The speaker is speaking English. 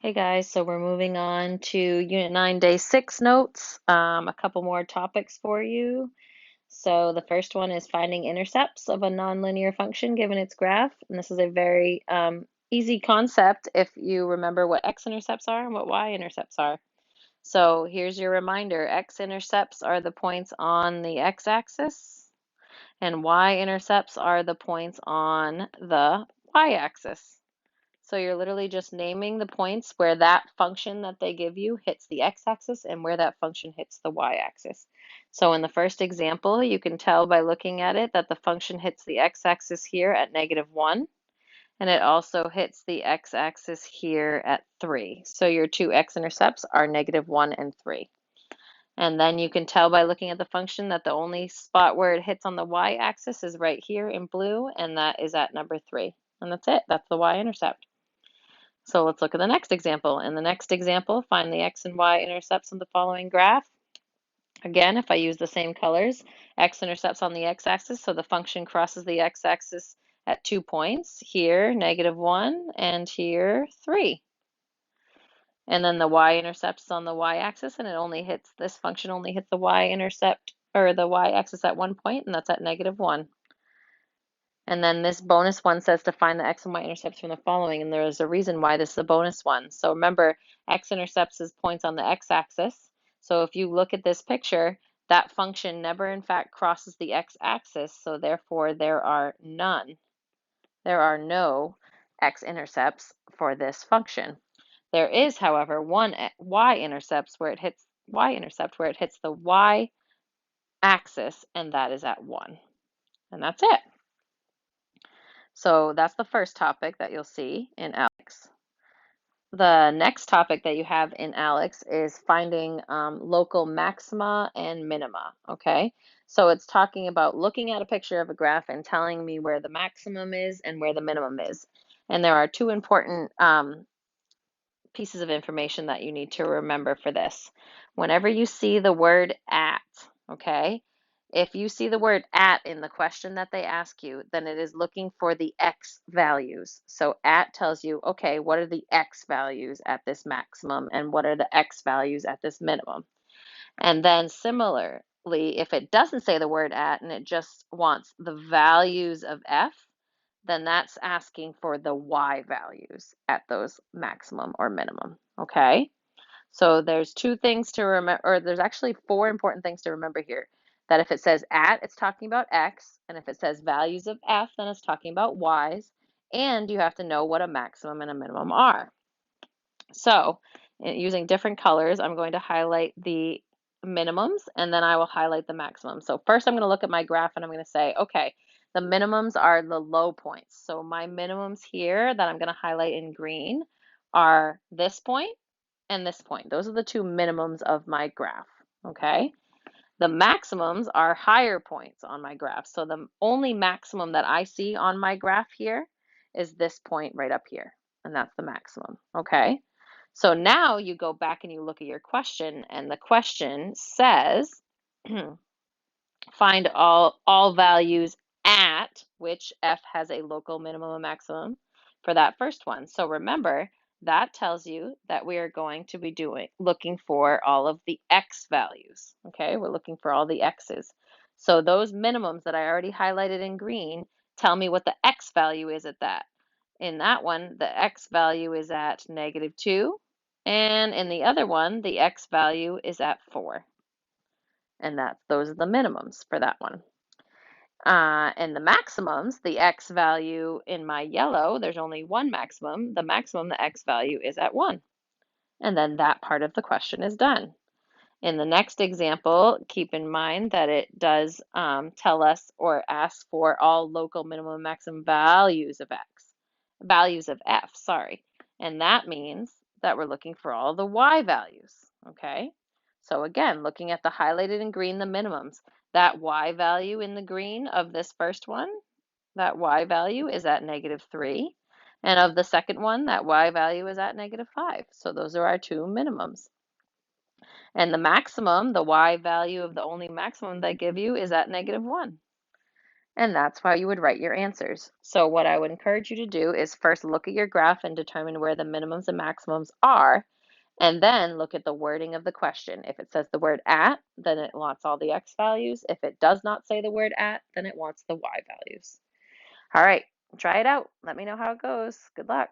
Hey guys, so we're moving on to Unit 9, Day 6 notes. A couple more topics for you. So the first one is finding intercepts of a nonlinear function given its graph. And this is a very easy concept if you remember what x-intercepts are and what y-intercepts are. So here's your reminder. X-intercepts are the points on the x-axis, and y-intercepts are the points on the y-axis. So you're literally just naming the points where that function that they give you hits the x-axis and where that function hits the y-axis. So in the first example, you can tell by looking at it that the function hits the x-axis here at -1, and it also hits the x-axis here at 3. So your two x-intercepts are -1 and 3. And then you can tell by looking at the function that the only spot where it hits on the y-axis is right here in blue, and that is at number 3. And that's it. That's the y-intercept. So let's look at the next example. In the next example, find the x and y intercepts on the following graph. Again, if I use the same colors, x-intercepts on the x-axis, so the function crosses the x-axis at 2 points, here -1 and here 3. And then the y-intercept is on the y-axis, and this function only hits the y-intercept or the y-axis at 1 point, and that's at -1. And then this bonus one says to find the x and y intercepts from the following, and there's a reason why this is a bonus one. So remember, x-intercepts is points on the x-axis. So if you look at this picture, that function never in fact crosses the x-axis, so therefore there are none. There are no x-intercepts for this function. There is, however, one y-intercept where it hits the y-axis, and that is at 1. And that's it. So that's the first topic that you'll see in ALEKS. The next topic that you have in ALEKS is finding local maxima and minima, okay? So it's talking about looking at a picture of a graph and telling me where the maximum is and where the minimum is. And there are two important pieces of information that you need to remember for this. Whenever you see the word at, okay, if you see the word at in the question that they ask you, then it is looking for the x values. So at tells you, okay, what are the x values at this maximum and what are the x values at this minimum? And then similarly, if it doesn't say the word at and it just wants the values of f, then that's asking for the y values at those maximum or minimum, okay? So there's two things to remember, or there's actually four important things to remember here. That if it says at, it's talking about x, and if it says values of f, then it's talking about y's, and you have to know what a maximum and a minimum are. So using different colors, I'm going to highlight the minimums, and then I will highlight the maximums. So first I'm going to look at my graph and I'm going to say, okay, the minimums are the low points. So my minimums here that I'm going to highlight in green are this point and this point. Those are the two minimums of my graph, okay? The maximums are higher points on my graph. So the only maximum that I see on my graph here is this point right up here, and that's the maximum, okay? So now you go back and you look at your question, and the question says, find all values at which f has a local minimum and maximum for that first one. So remember, that tells you that we are going to be looking for all of the x values. Okay, we're looking for all the x's. So those minimums that I already highlighted in green tell me what the x value is at that. In that one, the x value is at -2, and in the other one, the x value is at 4. And those are the minimums for that one. And the maximums, the x value in my yellow, there's only one maximum. The maximum, the x value is at 1. And then that part of the question is done. In the next example, keep in mind that it does tell us or ask for all local minimum and maximum values of f, sorry. And that means that we're looking for all the y values, okay? So again, looking at the highlighted in green, the minimums, that y value in the green of this first one, that y value is at -3. And of the second one, that y value is at -5. So those are our two minimums. And the maximum, the y value of the only maximum they give you is at -1. And that's how you would write your answers. So what I would encourage you to do is first look at your graph and determine where the minimums and maximums are, and then look at the wording of the question. If it says the word at, then it wants all the x values. If it does not say the word at, then it wants the y values. All right, try it out. Let me know how it goes. Good luck.